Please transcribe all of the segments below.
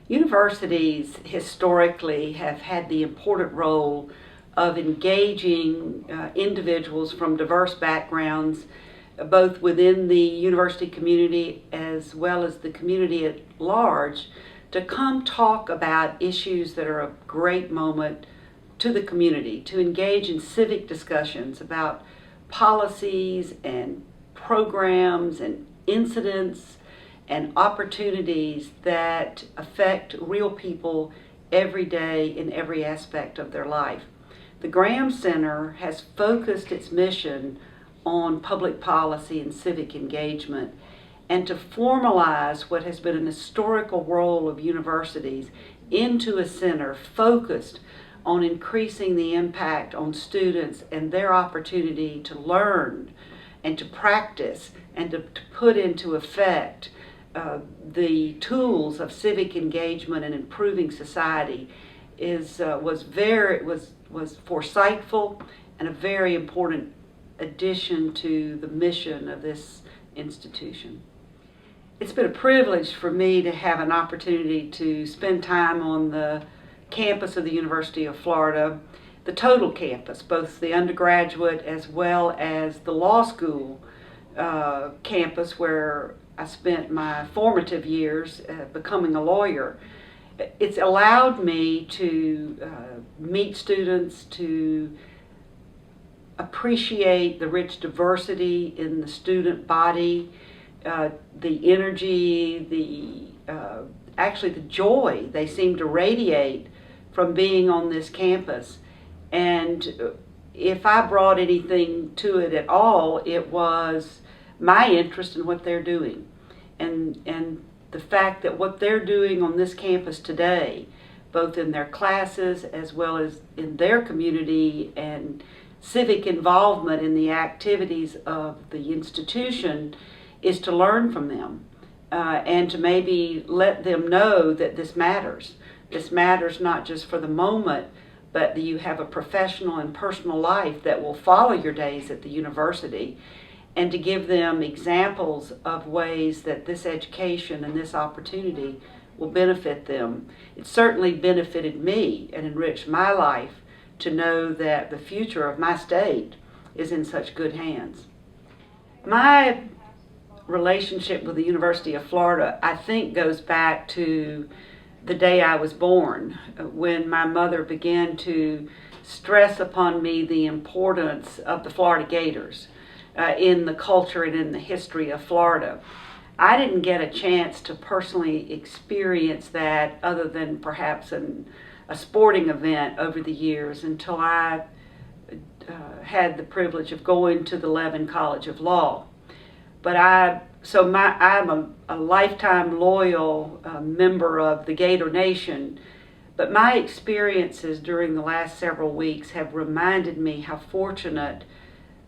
Universities historically have had the important role of engaging individuals from diverse backgrounds, both within the university community as well as the community at large, to come talk about issues that are of great moment to the community, to engage in civic discussions about policies and programs and incidents and opportunities that affect real people every day in every aspect of their life. The Graham Center has focused its mission on public policy and civic engagement, and to formalize what has been an historical role of universities into a center focused on increasing the impact on students and their opportunity to learn and to practice and to put into effect the tools of civic engagement and improving society was foresightful and a very important addition to the mission of this institution. It's been a privilege for me to have an opportunity to spend time on the campus of the University of Florida, the total campus, both the undergraduate as well as the law school campus where I spent my formative years becoming a lawyer. It's allowed me to meet students, to appreciate the rich diversity in the student body, the energy, actually the joy they seem to radiate from being on this campus. And if I brought anything to it at all, it was my interest in what they're doing, and the fact that what they're doing on this campus today, both in their classes as well as in their community and civic involvement in the activities of the institution, is to learn from them and to maybe let them know that this matters. This matters not just for the moment, but that you have a professional and personal life that will follow your days at the university, and to give them examples of ways that this education and this opportunity will benefit them. It certainly benefited me and enriched my life to know that the future of my state is in such good hands. My relationship with the University of Florida, I think, goes back to the day I was born, when my mother began to stress upon me the importance of the Florida Gators in the culture and in the history of Florida. I didn't get a chance to personally experience that other than perhaps a sporting event over the years until I had the privilege of going to the Levin College of Law. But I'm a lifetime loyal member of the Gator Nation, but my experiences during the last several weeks have reminded me how fortunate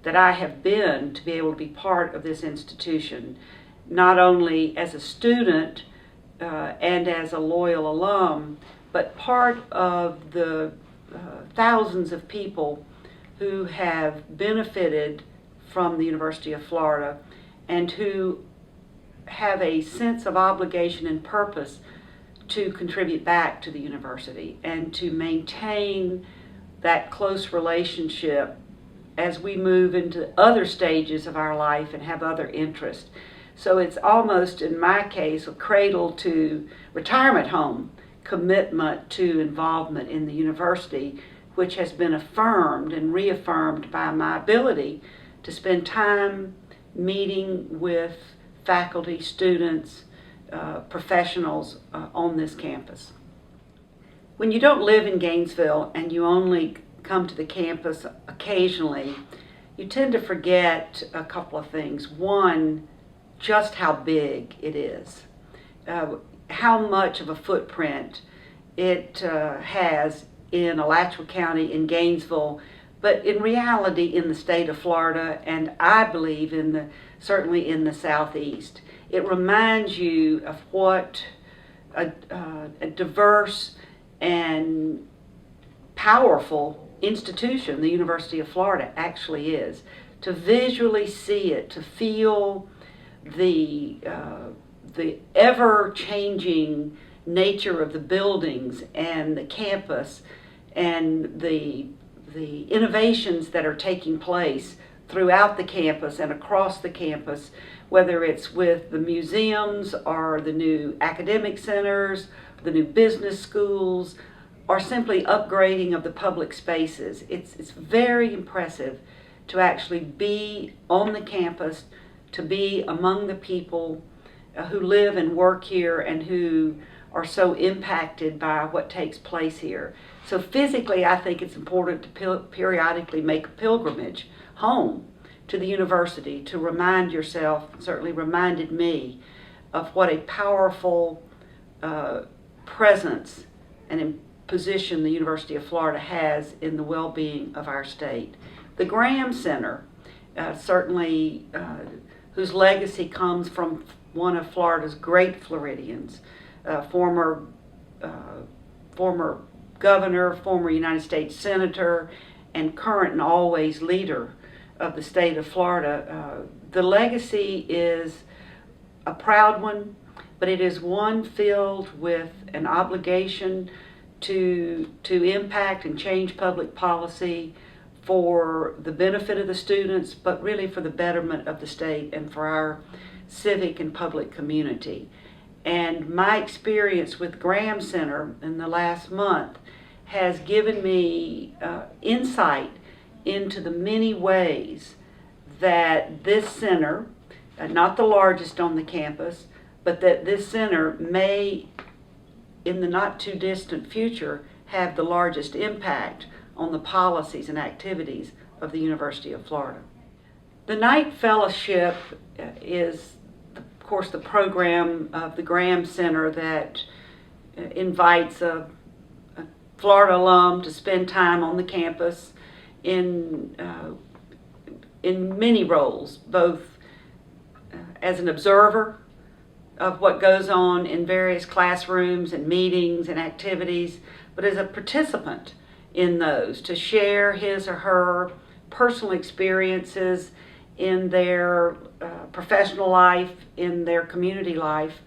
that I have been to be able to be part of this institution, not only as a student and as a loyal alum, but part of the thousands of people who have benefited from the University of Florida and who have a sense of obligation and purpose to contribute back to the university and to maintain that close relationship as we move into other stages of our life and have other interests. So it's almost, in my case, a cradle to retirement home commitment to involvement in the university, which has been affirmed and reaffirmed by my ability to spend time meeting with faculty, students, professionals on this campus. When you don't live in Gainesville and you only come to the campus occasionally, you tend to forget a couple of things. One, just how big it is, how much of a footprint it has in Alachua County, in Gainesville, but in reality in the state of Florida, and I believe certainly in the Southeast. It reminds you of what a diverse and powerful institution the University of Florida actually is. To visually see it, to feel the ever-changing nature of the buildings and the campus and the innovations that are taking place throughout the campus and across the campus, whether it's with the museums or the new academic centers, the new business schools, or simply upgrading of the public spaces. It's very impressive to actually be on the campus, to be among the people who live and work here and who are so impacted by what takes place here. So physically, I think it's important to periodically make a pilgrimage home to the university to remind yourself, certainly reminded me, of what a powerful presence and position the University of Florida has in the well-being of our state. The Graham Center, certainly whose legacy comes from one of Florida's great Floridians, former governor, former United States senator, and current and always leader of the state of Florida. The legacy is a proud one, but it is one filled with an obligation to impact and change public policy for the benefit of the students, but really for the betterment of the state and for our civic and public community. And my experience with Graham Center in the last month has given me insight into the many ways that this center, not the largest on the campus, but that this center may, in the not too distant future, have the largest impact on the policies and activities of the University of Florida. The Night Fellowship is, of course, the program of the Graham Center that invites a Florida alum to spend time on the campus in many roles, both as an observer of what goes on in various classrooms and meetings and activities, but as a participant in those, to share his or her personal experiences in their professional life, in their community life.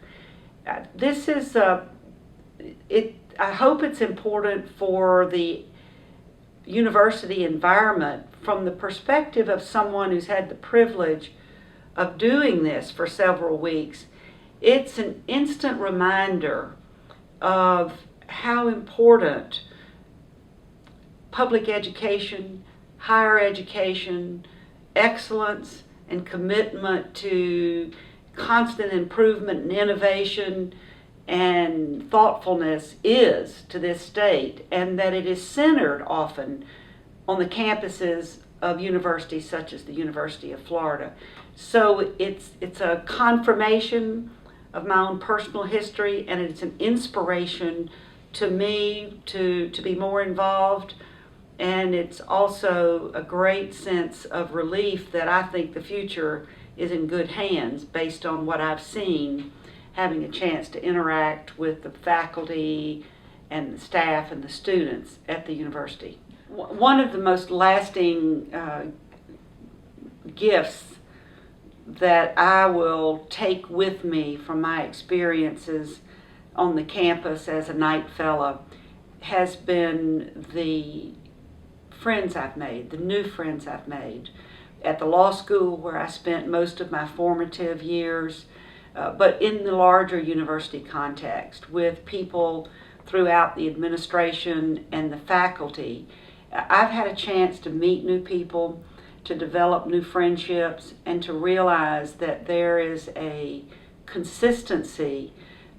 This is, I hope it's important for the university environment from the perspective of someone who's had the privilege of doing this for several weeks. It's an instant reminder of how important public education, higher education, excellence, and commitment to constant improvement and innovation and thoughtfulness is to this state, and that it is centered often on the campuses of universities such as the University of Florida. So it's a confirmation of my own personal history, and it's an inspiration to me to be more involved. And it's also a great sense of relief that I think the future is in good hands based on what I've seen, having a chance to interact with the faculty and the staff and the students at the university. One of the most lasting gifts that I will take with me from my experiences on the campus as a Knight Fellow has been the friends I've made, the new friends I've made at the law school where I spent most of my formative years, but in the larger university context with people throughout the administration and the faculty. I've had a chance to meet new people, to develop new friendships, and to realize that there is a consistency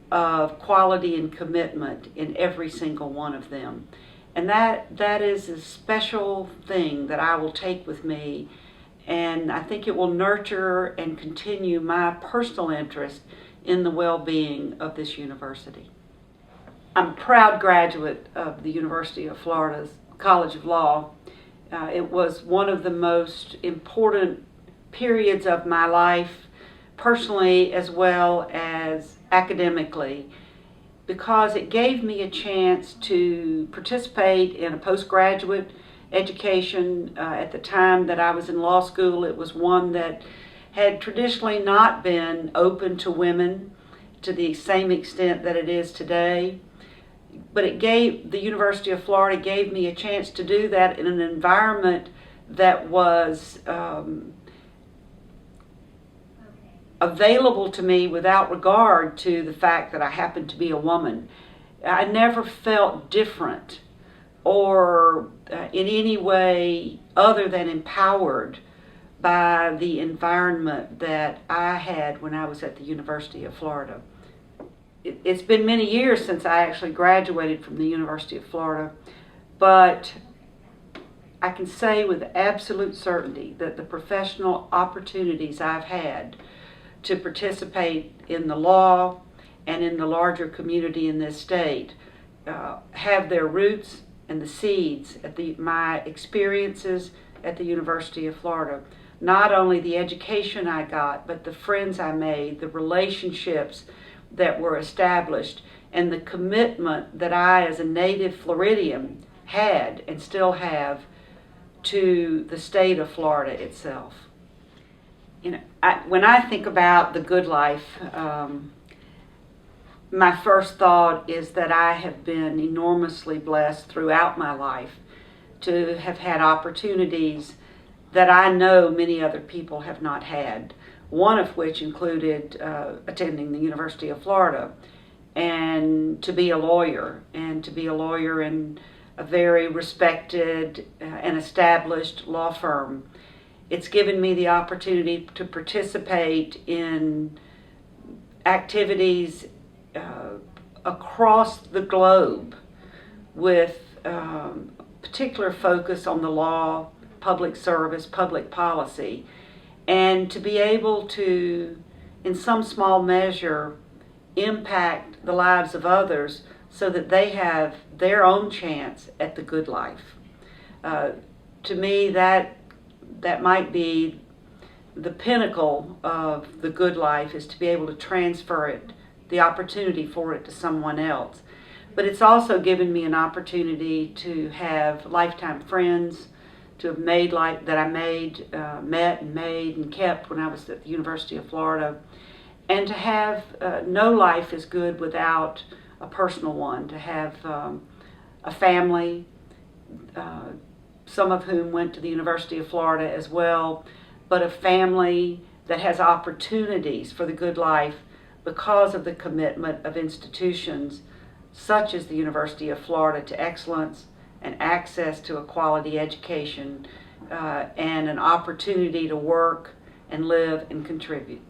of quality and commitment in every single one of them. And that is a special thing that I will take with me, and I think it will nurture and continue my personal interest in the well-being of this university. I'm a proud graduate of the University of Florida's College of Law. It was one of the most important periods of my life, personally as well as academically, because it gave me a chance to participate in a postgraduate education. At the time that I was in law school, it was one that had traditionally not been open to women, to the same extent that it is today. But the University of Florida gave me a chance to do that in an environment that was available to me without regard to the fact that I happened to be a woman. I never felt different or in any way other than empowered by the environment that I had when I was at the University of Florida. It's been many years since I actually graduated from the University of Florida, but I can say with absolute certainty that the professional opportunities I've had to participate in the law and in the larger community in this state have their roots and the seeds at my experiences at the University of Florida. Not only the education I got, but the friends I made, the relationships that were established, and the commitment that I, as a native Floridian, had and still have to the state of Florida itself. You know, when I think about the good life, my first thought is that I have been enormously blessed throughout my life to have had opportunities that I know many other people have not had, one of which included attending the University of Florida and to be a lawyer, in a very respected and established law firm. It's given me the opportunity to participate in activities across the globe with particular focus on the law, public service, public policy, and to be able to, in some small measure, impact the lives of others so that they have their own chance at the good life. To me, that might be the pinnacle of the good life, is to be able to transfer it, the opportunity for it, to someone else. But it's also given me an opportunity to have lifetime friends, to have met and made and kept when I was at the University of Florida, and to have no life is good without a personal one, to have a family, some of whom went to the University of Florida as well, but a family that has opportunities for the good life because of the commitment of institutions such as the University of Florida to excellence and access to a quality education and an opportunity to work and live and contribute.